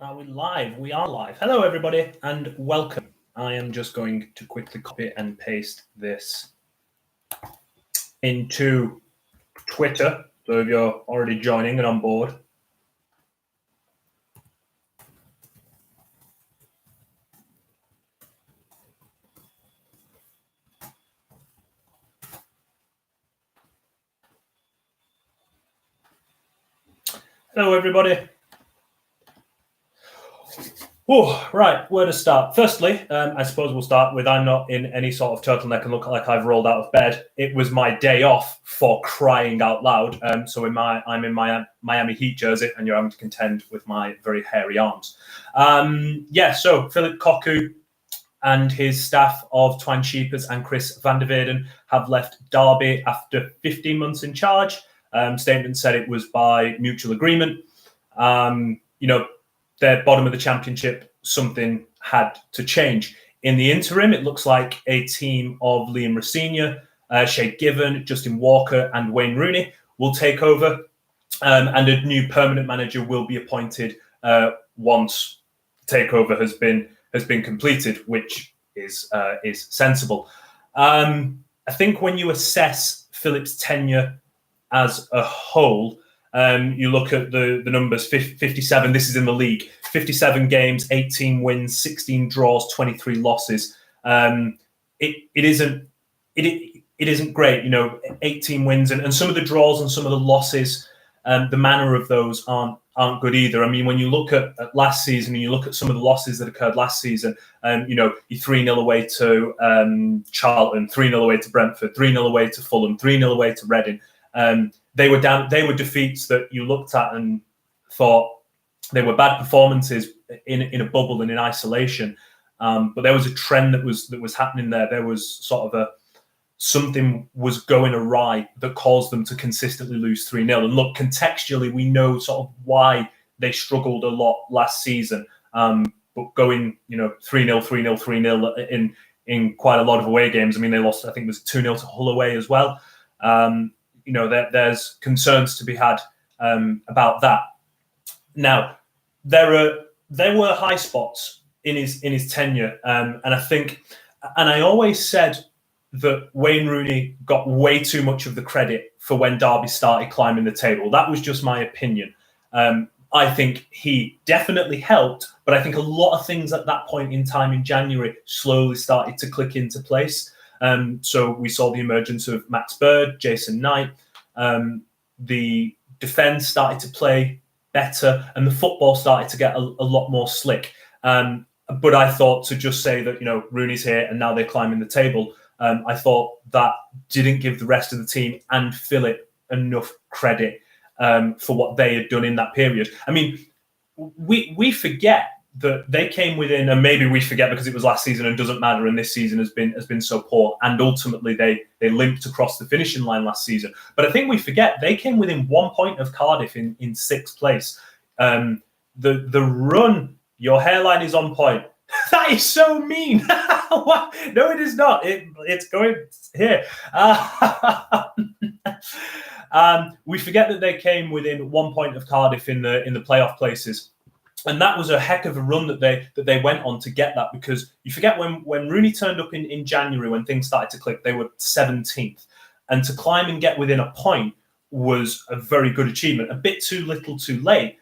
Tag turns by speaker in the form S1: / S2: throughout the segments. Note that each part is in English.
S1: Are we live? We are live. Hello, everybody, and welcome. I am just going to quickly copy and paste this into Twitter. So if you're already joining and on board, hello, everybody. Oh, right, where to start? Firstly, I suppose we'll start with I'm not in any sort of turtleneck and look like I've rolled out of bed. It was my day off, for crying out loud. So I'm in my Miami Heat jersey, and you're having to contend with my very hairy arms. So Phillip Cocu and his staff of Twan Scheepers and Chris van der Weerden have left Derby after 15 months in charge. Statement said it was by mutual agreement. They're bottom of the championship. Something had to change. In the interim, it looks like a team of Liam Rossini, Shay Given, Justin Walker, and Wayne Rooney will take over, and a new permanent manager will be appointed once takeover has been completed, which is sensible. I think when you assess Philip's tenure as a whole, you look at the numbers, 57, this is in the league, 57 games, 18 wins, 16 draws, 23 losses. It isn't great, 18 wins and some of the draws and some of the losses, the manner of those aren't good either. I mean, when you look at last season and you look at some of the losses that occurred last season, you 3-0 away to Charlton, 3-0 away to Brentford, 3-0 away to Fulham, 3-0 away to Reading. They were defeats that you looked at and thought they were bad performances in a bubble and in isolation. But there was a trend that was happening there. There was sort of something was going awry that caused them to consistently lose 3-0. And look, contextually, we know sort of why they struggled a lot last season. But going, 3-0, 3-0, 3-0 in quite a lot of away games. I mean, they lost, I think it was 2-0 to Hull away as well. There's concerns to be had about that. Now, there were high spots in his tenure, and I think, and I always said that Wayne Rooney got way too much of the credit for when Derby started climbing the table. That was just my opinion. I think he definitely helped, but I think a lot of things at that point in time in January slowly started to click into place. So we saw the emergence of Max Bird, Jason Knight. The defence started to play better, and the football started to get a lot more slick. But I thought to just say that, Rooney's here and now they're climbing the table, I thought that didn't give the rest of the team and Philip enough credit for what they had done in that period. I mean, we forget that they came within, and maybe we forget because it was last season and doesn't matter, and this season has been so poor, and ultimately they limped across the finishing line last season. But I think we forget they came within 1 point of Cardiff in sixth place. The run, your hairline is on point. That is so mean. No, it is not. It's going here. We forget that they came within 1 point of Cardiff in the playoff places. And that was a heck of a run that they went on to get that, because you forget when Rooney turned up in January, when things started to click, they were 17th. And to climb and get within a point was a very good achievement. A bit too little too late.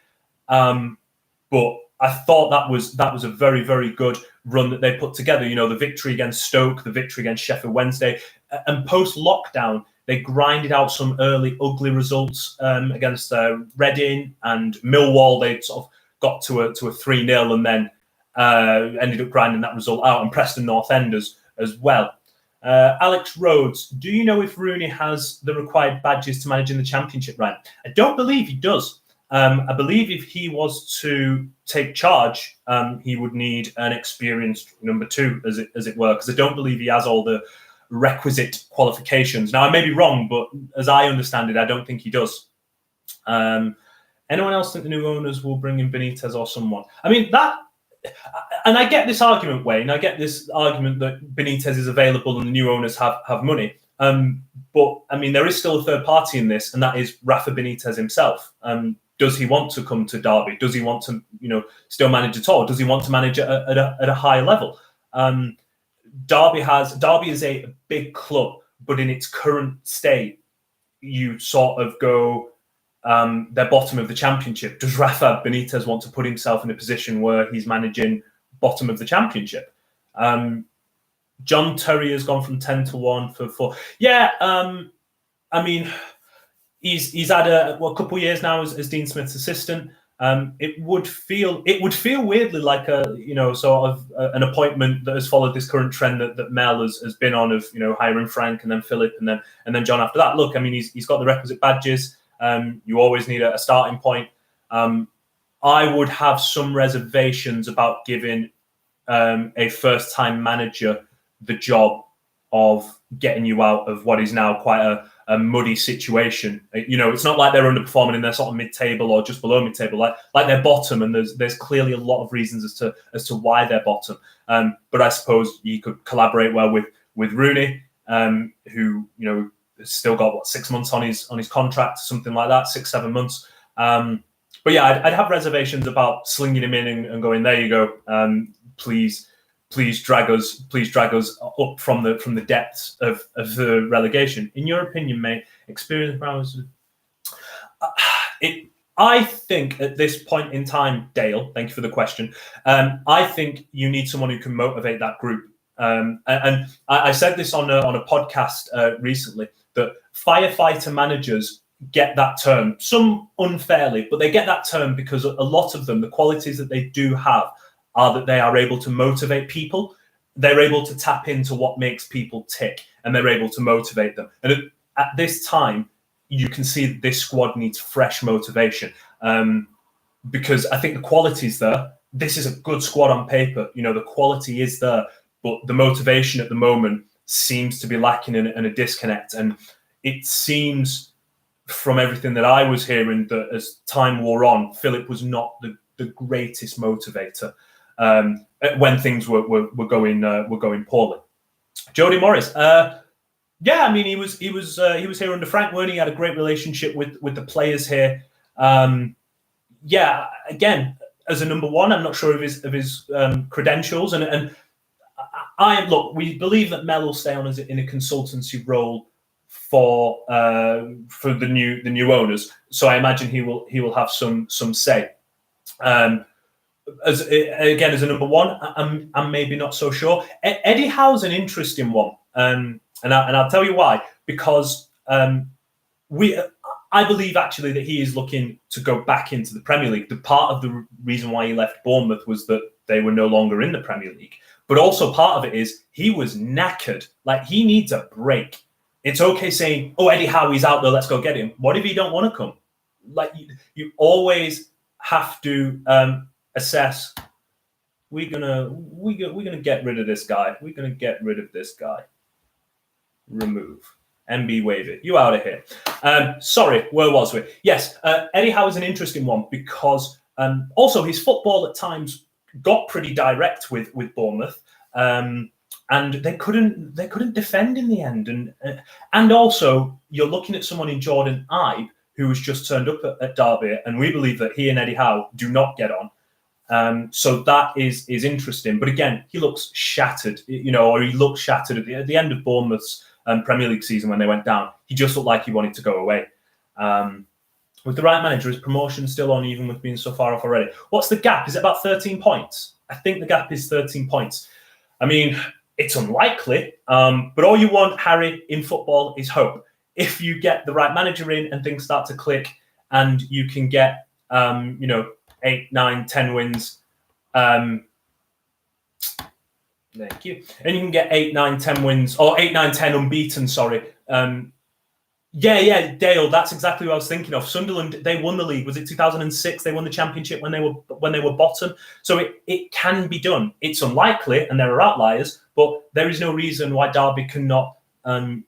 S1: But I thought that was a very, very good run that they put together. The victory against Stoke, the victory against Sheffield Wednesday. And post-lockdown, they grinded out some early ugly results against Reading and Millwall. They sort of got to a 3-0 and then ended up grinding that result out, and Preston North End as well. Alex Rhodes, do you know if Rooney has the required badges to manage in the Championship, Ryan? I don't believe he does. I believe if he was to take charge, he would need an experienced number two, as it were, because I don't believe he has all the requisite qualifications. Now, I may be wrong, but as I understand it, I don't think he does. Anyone else think the new owners will bring in Benitez or someone? I mean, and I get this argument, Wayne. I get this argument that Benitez is available and the new owners have money. But, I mean, there is still a third party in this, and that is Rafa Benitez himself. Does he want to come to Derby? Does he want to, still manage at all? Does he want to manage at a higher level? Derby is a big club, but in its current state, you sort of go, they're bottom of the Championship. Does Rafa Benitez want to put himself in a position where he's managing bottom of the Championship? John Terry has gone from 10 to 1 for 4. Yeah, I mean, he's had a couple of years now as Dean Smith's assistant. It would feel weirdly like sort of an appointment that has followed this current trend that Mel has been on of hiring Frank and then Philip and then John after that. Look, I mean, he's got the requisite badges. You always need a starting point. I would have some reservations about giving a first-time manager the job of getting you out of what is now quite a muddy situation. It's not like they're underperforming and they're sort of mid-table or just below mid-table, like they're bottom, and there's clearly a lot of reasons as to why they're bottom. But I suppose you could collaborate well with Rooney, who has still got 6 months on his contract, something like that, 6-7 months. But yeah, I'd have reservations about slinging him in and going, there you go. Please drag us up from the depths of the relegation. In your opinion, mate, experience Browns. I think at this point in time, Dale, thank you for the question. I think you need someone who can motivate that group. And I said this on a podcast recently, that firefighter managers get that term, some unfairly, but they get that term because a lot of them, the qualities that they do have, are that they are able to motivate people. They're able to tap into what makes people tick, and they're able to motivate them. And at this time, you can see that this squad needs fresh motivation, because I think the quality's there. This is a good squad on paper. The quality is there, but the motivation at the moment seems to be lacking in a disconnect. And it seems from everything that I was hearing that as time wore on, Philip was not the greatest motivator when things were going poorly. Jody Morris, yeah, I mean he was here under Frank, weren't he? He had a great relationship with the players here. Yeah, again, as a number one, I'm not sure of his credentials, and we believe that Mel will stay on in a consultancy role for the new owners. So I imagine he will have some say. As a number one, I'm maybe not so sure. Eddie Howe's an interesting one, and I'll tell you why. Because I believe actually that he is looking to go back into the Premier League. The part of the reason why he left Bournemouth was that they were no longer in the Premier League, but also part of it is he was knackered. Like, he needs a break. It's okay saying, "Oh, Eddie Howe's out there, let's go get him." What if he don't want to come? Like, you always have to assess. We're gonna get rid of this guy. We're gonna get rid of this guy. Remove. MB wave it. You out of here. Sorry, where was we? Yes, Eddie Howe is an interesting one because also his football at times got pretty direct with Bournemouth, and they couldn't defend in the end. And also you're looking at someone in Jordan Ibe who has just turned up at Derby, and we believe that he and Eddie Howe do not get on. So that is interesting. But again, he looks shattered, or he looked shattered at the end of Bournemouth's Premier League season when they went down. He just looked like he wanted to go away. With the right manager, is promotion still on, even with being so far off already? What's the gap? Is it about 13 points? I think the gap is 13 points. I mean, it's unlikely, but all you want, Harry, in football is hope. If you get the right manager in and things start to click and you can get, 8, 9, 10 wins, thank you. And you can get 8, 9, 10 wins, or 8, 9, 10 unbeaten, sorry. Yeah, Dale, that's exactly what I was thinking of. Sunderland, they won the league. Was it 2006? They won the championship when they were bottom. So it can be done. It's unlikely, and there are outliers, but there is no reason why Derby cannot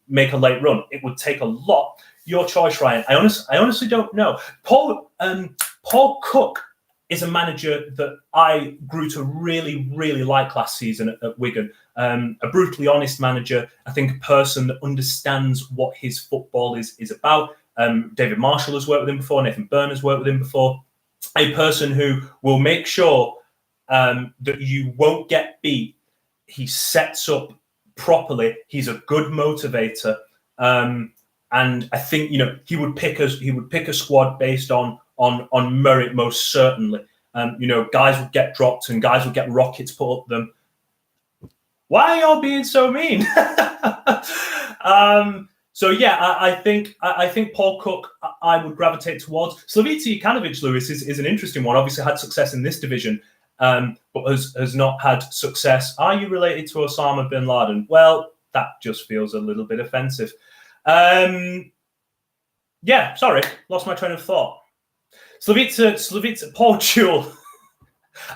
S1: make a late run. It would take a lot. Your choice, Ryan. I honestly don't know. Paul Cook is a manager that I grew to really, really like last season at Wigan. A brutally honest manager. I think a person that understands what his football is about. David Marshall has worked with him before. Nathan Byrne has worked with him before. A person who will make sure that you won't get beat. He sets up properly. He's a good motivator. And I think, he would pick a squad based on merit, most certainly. Guys would get dropped and guys would get rockets put up them. Why are y'all being so mean? So yeah, I think Paul Cook I would gravitate towards. Slavic Jokanovic, Lewis, is an interesting one. Obviously had success in this division, but has not had success. Are you related to Osama bin Laden? Well, that just feels a little bit offensive. Yeah, sorry, lost my train of thought. Slavic, Paul Jewell.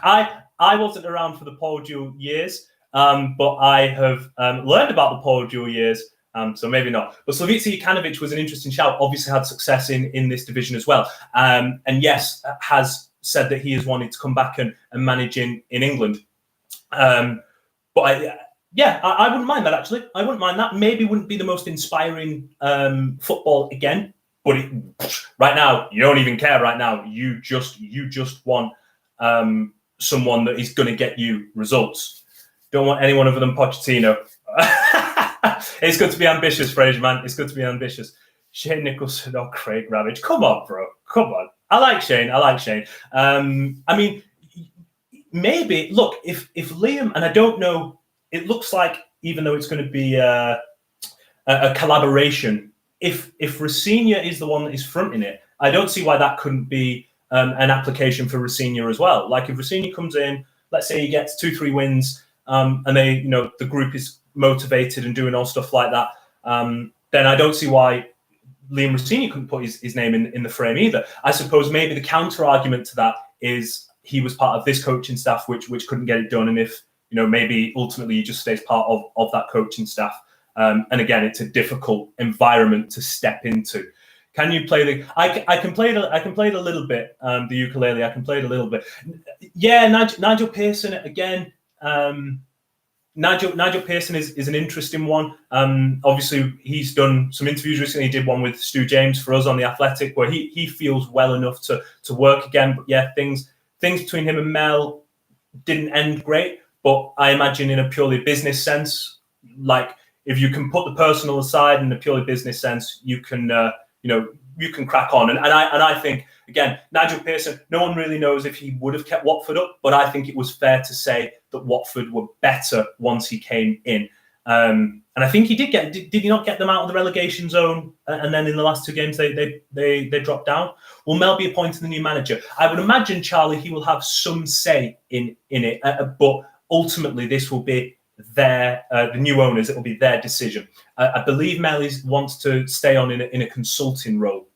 S1: I wasn't around for the Paul Jewell years, but I have learned about the Paul Jewell years, so maybe not. But Slavic Jokanovic was an interesting shout. Obviously had success in this division as well, and yes, has said that he has wanted to come back and manage in England. But I wouldn't mind that, actually. I wouldn't mind that. Maybe wouldn't be the most inspiring football again. But right now, you don't even care. Right now, you just want someone that is going to get you results. Don't want anyone other than Pochettino. It's good to be ambitious, Fraser, man. It's good to be ambitious. Shane Nicholson or Craig Ravage. Come on, bro. Come on. I like Shane. I mean, maybe, look, if Liam, and I don't know, it looks like, even though it's going to be a collaboration, if Rossini is the one that is fronting it, I don't see why that couldn't be an application for Rossini as well. Like if Rossini comes in, let's say he gets 2-3 wins, and they, the group is motivated and doing all stuff like that, then I don't see why Liam Rossini couldn't put his name in the frame either. I suppose maybe the counter argument to that is he was part of this coaching staff, which couldn't get it done, and if maybe ultimately he just stays part of that coaching staff. And again, it's a difficult environment to step into. Can you play the? I can play it a little bit. The ukulele, I can play it a little bit. Yeah, Nigel Pearson again. Nigel Pearson is an interesting one. Obviously, he's done some interviews recently. He did one with Stu James for us on The Athletic, where he feels well enough to work again. But yeah, things between him and Mel didn't end great. But I imagine in a purely business sense, like if you can put the personal aside in a purely business sense, you can you can crack on. And I think, again, Nigel Pearson, no one really knows if he would have kept Watford up, but I think it was fair to say that Watford were better once he came in. And I think he did he not get them out of the relegation zone? And then in the last 2 games, they dropped down. Will Mel be appointed the new manager? I would imagine, Charlie, he will have some say in it, but ultimately this will be the new owners. It will be their decision. I believe Mel wants to stay on in a consulting role,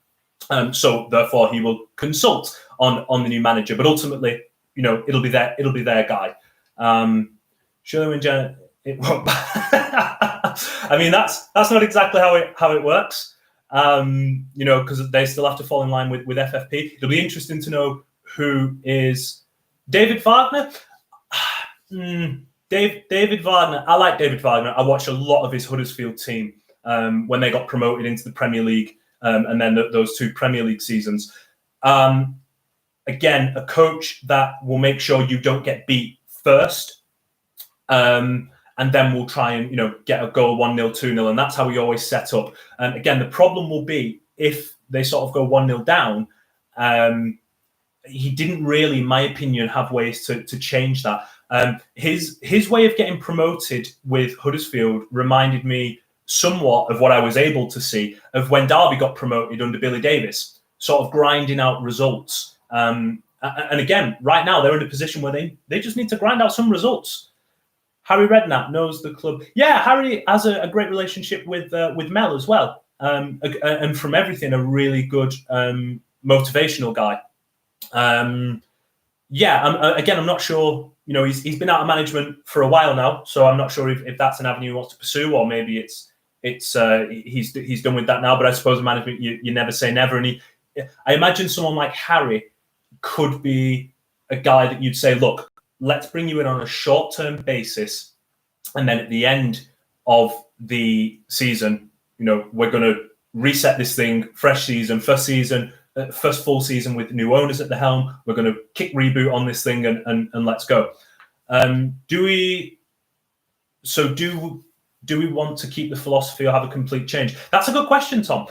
S1: so therefore he will consult on the new manager. But ultimately, it'll be their guy. Shirley and Janet, it won't. I mean, that's not exactly how it works. Because they still have to fall in line with FFP. It'll be interesting to know who is David Wagner. David Wagner. I like David Wagner. I watched a lot of his Huddersfield team when they got promoted into the Premier League, and then those 2 Premier League seasons. Again, a coach that will make sure you don't get beat first, and then we'll try and get a goal 1-0, 2-0, and that's how we always set up. Again, the problem will be if they sort of go 1-0 down. He didn't really, in my opinion, have ways to change that. His way of getting promoted with Huddersfield reminded me somewhat of what I was able to see of when Derby got promoted under Billy Davis, sort of grinding out results. And again, right now they're in a position where they just need to grind out some results. Harry Redknapp knows the club. Yeah, Harry has a great relationship with Mel as well, and from everything, a really good motivational guy. I'm not sure. He's been out of management for a while now, so I'm not sure if that's an avenue he wants to pursue, or maybe he's done with that now. But I suppose management, you never say never. And I imagine someone like Harry could be a guy that you'd say, look, let's bring you in on a short-term basis, and then at the end of the season, we're going to reset this thing, fresh season, first full season with new owners at the helm. We're going to kick reboot on this thing and let's go. Do we want to keep the philosophy or have a complete change? That's a good question, Tom.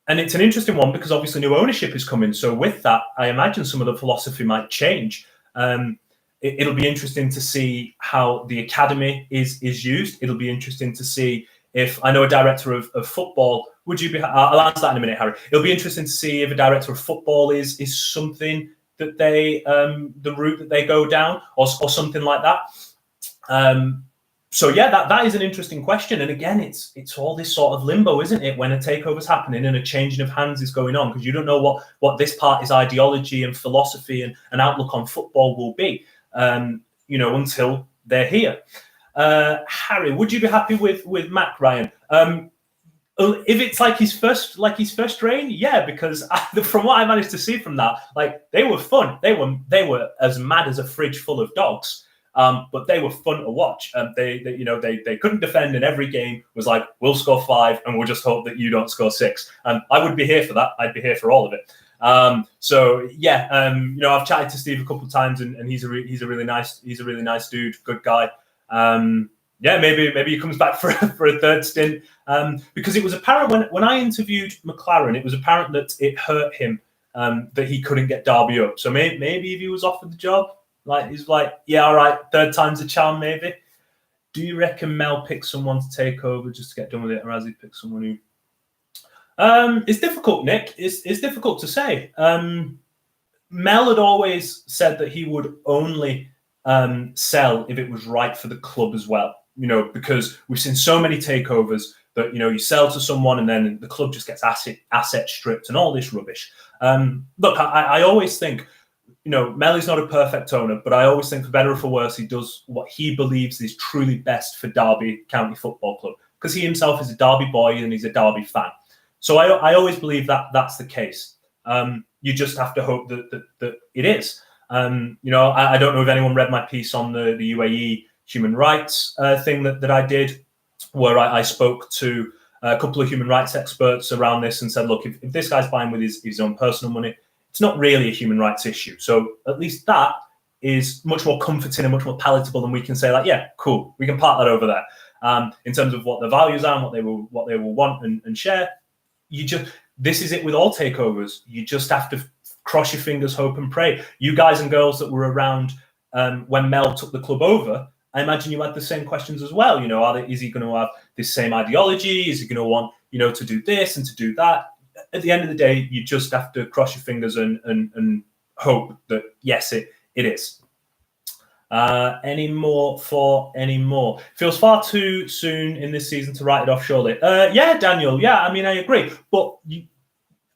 S1: And it's an interesting one because obviously new ownership is coming. So with that, I imagine some of the philosophy might change. It'll be interesting to see how the academy is used. It'll be interesting to see if, I know a director of football, would you be, I'll answer that in a minute, Harry. It'll be interesting to see if a director of football is something that they, the route that they go down or something like that. So yeah, that is an interesting question. And again, it's all this sort of limbo, isn't it? When a takeover's happening and a changing of hands is going on, because you don't know what this party's ideology and philosophy and outlook on football will be, until they're here. Harry, would you be happy with Mac Ryan? If it's like his first reign, yeah, because from what I managed to see from that, like they were fun. They were as mad as a fridge full of dogs. But they were fun to watch. They couldn't defend, and every game was like, we'll score 5 and we'll just hope that you don't score 6. And I would be here for that. I'd be here for all of it. I've chatted to Steve a couple of times, and he's a really nice dude, good guy. Maybe he comes back for a third stint. Because it was apparent when I interviewed McLaren, it was apparent that it hurt him that he couldn't get Derby up. So maybe if he was offered the job, he's like, yeah, all right, third time's a charm, maybe. Do you reckon Mel picked someone to take over just to get done with it, or has he picked someone who? It's difficult, Nick. It's difficult to say. Mel had always said that he would only sell if it was right for the club as well. Because we've seen so many takeovers that you sell to someone and then the club just gets asset stripped and all this rubbish. Look, I always think. Mel is not a perfect owner, but I always think for better or for worse, he does what he believes is truly best for Derby County Football Club, because he himself is a Derby boy and he's a Derby fan. So I always believe that that's the case. You just have to hope that it is. I don't know if anyone read my piece on the UAE human rights thing that I did, where I spoke to a couple of human rights experts around this and said, look, if this guy's buying with his own personal money, it's not really a human rights issue. So at least that is much more comforting and much more palatable, and we can say, like, yeah, cool, we can part that over there. In terms of what the values are and what they will want and share, this is it with all takeovers. You just have to cross your fingers, hope and pray. You guys and girls that were around when Mel took the club over, I imagine you had the same questions as well. Is he going to have this same ideology? Is he going to want to do this and to do that? At the end of the day, you just have to cross your fingers and hope that, yes, it is. Any more? Feels far too soon in this season to write it off, surely. Yeah, Daniel. Yeah, I mean, I agree. But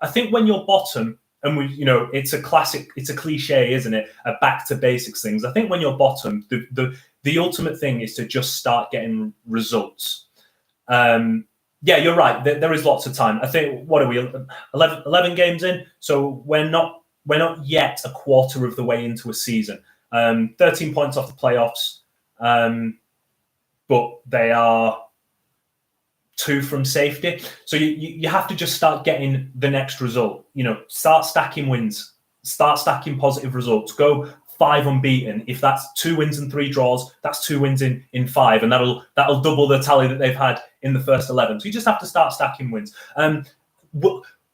S1: I think when you're bottom, and it's a classic, it's a cliche, isn't it? A back to basics things. I think when you're bottom, the ultimate thing is to just start getting results. Yeah, you're right. There is lots of time. I think, what are we, 11 games in? So we're not yet a quarter of the way into a season. 13 points off the playoffs, but they are 2 from safety. So you have to just start getting the next result. Start stacking wins, start stacking positive results. Go 5 unbeaten. If that's 2 wins and 3 draws, that's 2 wins in 5, and that'll double the tally that they've had in the first 11. So you just have to start stacking wins.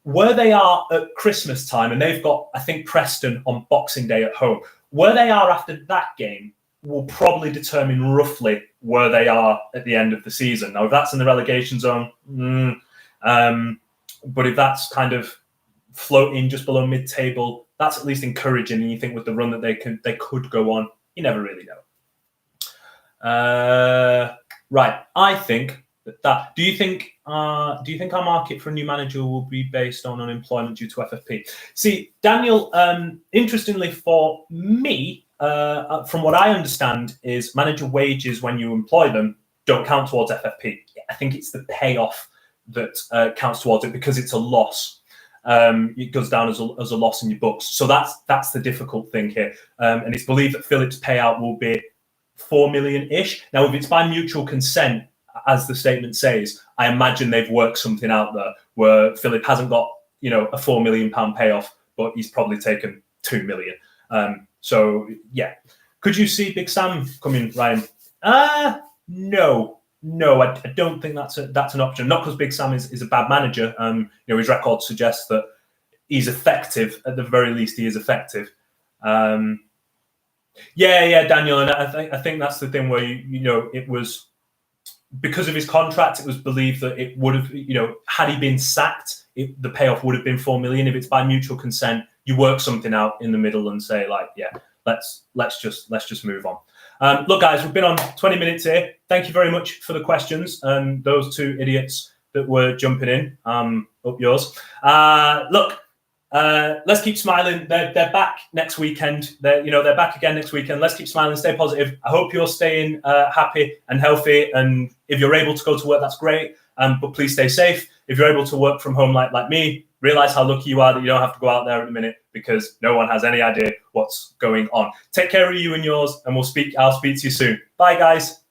S1: Where they are at Christmas time, and they've got, I think, Preston on Boxing Day at home. Where they are after that game will probably determine roughly where they are at the end of the season. Now, if that's in the relegation zone, but if that's kind of floating just below mid-table, that's at least encouraging. And you think with the run that they could go on, you never really know. Right, I think that. Do you think our market for a new manager will be based on unemployment due to FFP? See, Daniel, interestingly for me, from what I understand, is manager wages when you employ them don't count towards FFP. I think it's the payoff that counts towards it, because it's a loss. It goes down as a loss in your books. So that's the difficult thing here. And it's believed that Philip's payout will be 4 million-ish. Now, if it's by mutual consent, as the statement says, I imagine they've worked something out there where Phillip hasn't got, you know, a £4 million payoff, but he's probably taken 2 million. So yeah, could you see Big Sam coming, Ryan? No, I don't think that's an option. Not because Big Sam is a bad manager. You know, his record suggests that he's effective. At the very least, he is effective. Yeah, Daniel, and I think that's the thing where you know, it was because of his contract. It was believed that it would have, you know, had he been sacked, the payoff would have been 4 million. If it's by mutual consent, you work something out in the middle and say, like, yeah, let's just move on. Look, guys, we've been on 20 minutes here. Thank you very much for the questions. Those two idiots that were jumping in, up yours. Look, let's keep smiling. They're back next weekend. They're back again next weekend. Let's keep smiling, stay positive. I hope you're staying happy and healthy. And if you're able to go to work, that's great. But please stay safe. If you're able to work from home like me, realize how lucky you are that you don't have to go out there at the minute, because no one has any idea what's going on. Take care of you and yours, and I'll speak to you soon. Bye, guys.